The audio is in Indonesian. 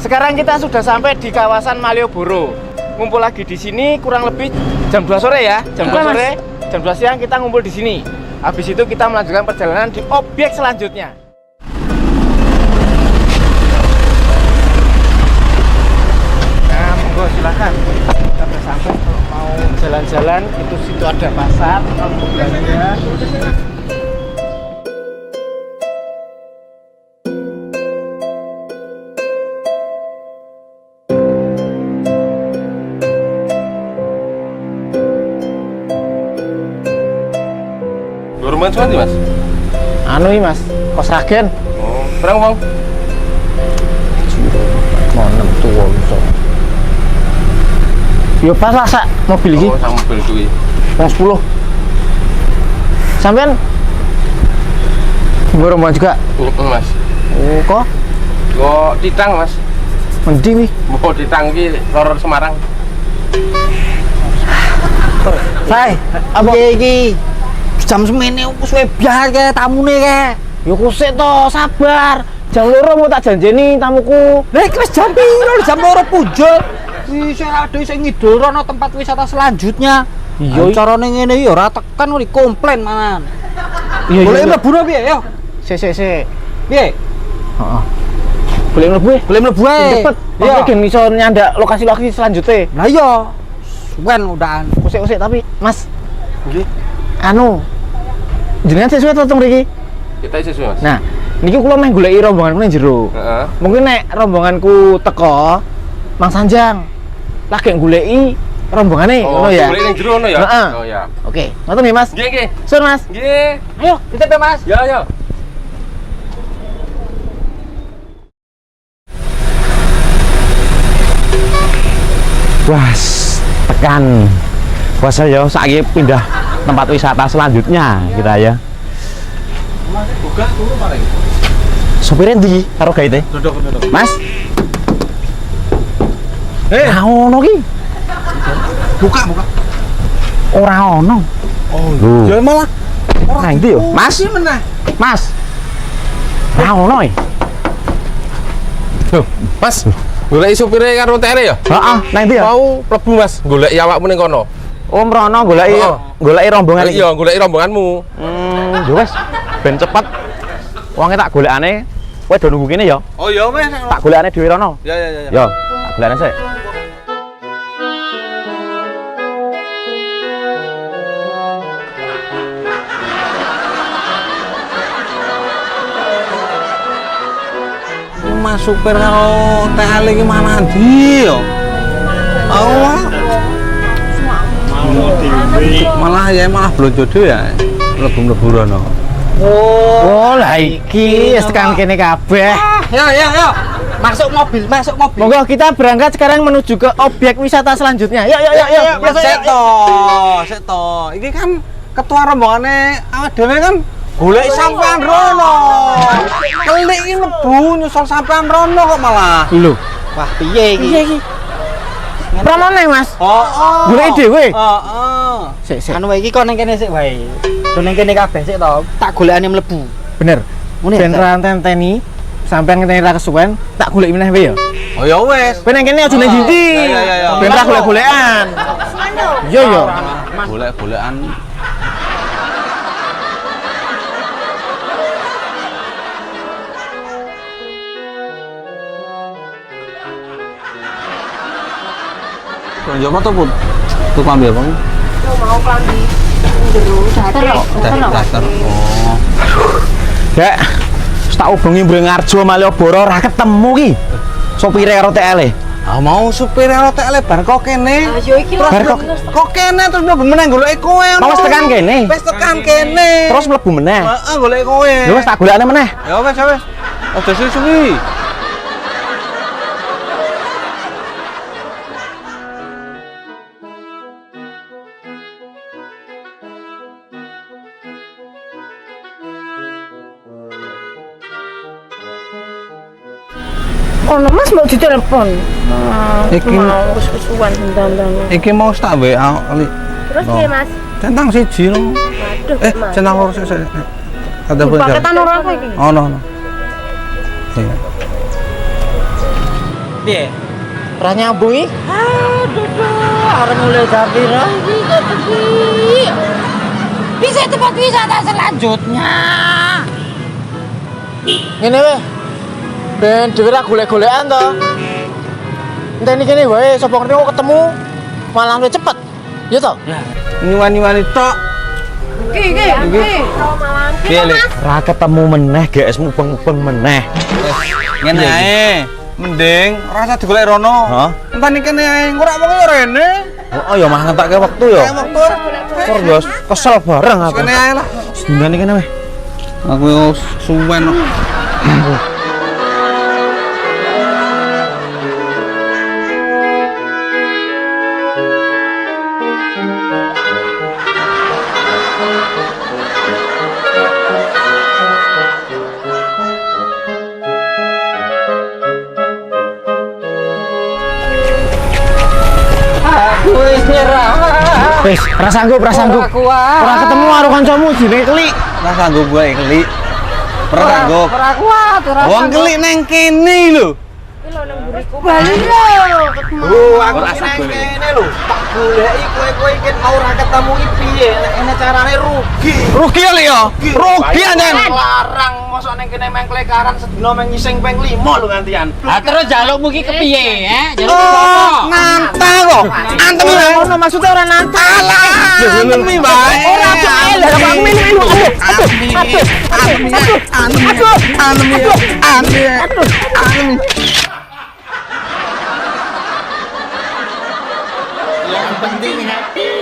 sekarang kita sudah sampai di kawasan Malioboro. Ngumpul lagi di sini kurang lebih jam 2 sore ya. Jam 2 sore, jam 2 siang kita ngumpul di sini. Habis itu kita melanjutkan perjalanan di objek selanjutnya. Nah, monggo silakan. Kita sudah sampai, kalau mau jalan-jalan itu situ ada pasar, mau belanja. Rumah cuman Mas? Anu iki Mas, kos ragen. Oh, berapa Bang? Mau 6 tuwa iso. Yo pas lah sak mobil iki. Oh, sak mobil kuwi. Wong 10. Sampean rombongan juga? Mas. Oh, kok Titang Mas. endi wi? Mbok Titang iki lor Semarang. Sai, apa iki? Jam semene wis biar ke tamune ke. yo kusik to, sabar. Jam 2 mau tak janjeni tamuku. Lah iki wis jam piro? Jam 2 punjul. Wis ada sing ngidulrono tempat wisata selanjutnya. Iya. Carane ngene ya ora tekan kok dikomplain manan. Iya. Boleh mlebu piye yo? Sik. Piye? Heeh. Boleh mlebu ya? Boleh mlebu ae. Cepet. Iya. Pakai gen iso nyandak lokasi-lokasi selanjutnya. Lah iya. Suwen udahan. Kusik tapi Mas. Nggih. Anu. Jenengan sesuai to mriki? Kita sesuai Mas. Nah, niki kula meh goleki rombonganku nang jero. Heeh. Mungkin nek rombonganku teko Mang Sanjang lagi goleki rombongane ngono ya. Golek ning jero ngono ya? Heeh. Oh ya. Oke, ngoten nggih Mas. Nggih. Sur Mas. Nggih. Ayo, titip ya Mas. Ya. Wah, tekan. Puasa ya, saiki pindah tempat wisata selanjutnya kita ya. Mas buka dulu paling. Sopirnya ndi karo gaite? Duduk. Mas. Ora ono ki. Buka. Ora ono. Oh, Lho. ya malah Nang ndi yo? Mas. Mas. Ora ono e. Loh, Mas. Golek supire karo TR ya? Heeh, nang ndi yo? Mau mlebu Mas, golek awakmu ning kono. Oh, mrono goleki rombongan iki. Iya, golek rombonganmu. Ya wis, ben cepet. Wonge tak golekane, kowe do nunggu kene ya. Oh iya, Mas. Tak golekane dhewe rono. Ya. Yo, tak golekane sik. Mas supir karo TL iki mana ndi yo? Allah. Malah blonjo dhewe ya. Mlebu rono. Oh, lah iki wis tekan kene kabeh. Ya. Masuk mobil. Monggo kita berangkat sekarang menuju ke objek wisata selanjutnya. Yuk. Sik to. Iki kan ketua rombongane awake dhewe kan golek sampean rono. Kelik iki mlebu nyusul sampean rono kok malah. Lho, Wah, piye iki? promo neng Mas. Oh. Goleki dhewe. Heeh. Sik. Anu iki kok ning kene sik wae. Do ning kene kabeh sik to. Tak golekane mlebu. Bener. Ngene Ben ya, ra tenteni sampean ngenteni ra kesuwen, tak goleki meneh wae ya. Oh ya wis. Kowe nang kene aja nang ndi. Ya. Ben ra golek-golekan. Yo. Golek-golekan. Yo moto pun. Tuh ambil Bang. Mau klambi jero datar. Oh. Dek, wis tak hubungi Brengarjo Malioboro ora ketemu ki. Sopire karo TL-e. Ah mau supir RTL bar kok kene. Yo iki lho. Bar Kok kene terus mlebu meneh golek kowe. Mau wis tekan kene. Wis tekan kene. Terus mlebu meneh. Heeh golek kowe. Ya wis tak golekane meneh. Ya wis. Aja suwi-suwi. Ono Mas mau ditelepon. Iki- mau kesuwen dandan. Iki mau tak WA kali. Terus piye Mas? Centang siji lho. Waduh, Mas. Centang loro sik. Ada pun. Paketan ora apa iki? Oh no. Iya. piye? Ora nyambung iki. Arep mulai Zafira iki ketemu. Bisa tempat wisata selanjutnya. Ngene weh. Ben dhewe ra golek-golekan to. Enteni kene wae sapa ngerti kok ketemu malah luwih cepet. Ya to? Nyuwani-nyuwani tok. Piye, Lek? Ra ketemu meneh, GS mubeng-mubeng meneh. Ngene ae. Mending rasa digolek rono. Hah? Enteni kene ae, ora wong yo rene. Oh ya mah ngentekke wektu ya. Kayak waktu. Kor yo kesel bareng aku. Kene ae lah. Sedingane kene weh. Aku yo suwen. Wis, ora sanggup. Ora ketemu karo kancamu jenenge Klik. Ora sanggup gue keli. Ora sanggup. Ora kuat, wong keli neng kene lho. Oh, aku nang kene lho. Tak goleki kowe iki mau ra ketemu iki piye? Nek ngene carane rugi. Rugi ya, Lek ya? Rugi anjen. Larang mosok ning kene meng klekaran sedina meng ngising ping 5 lho gantian. Lah terus jalukmu ki kepiye, Jaluk Oh, nantang kok. Antem ya. Ono maksudnya ora nantang. Alah, antem iki bae. Ora bae lah aku minum. Yang penting happy.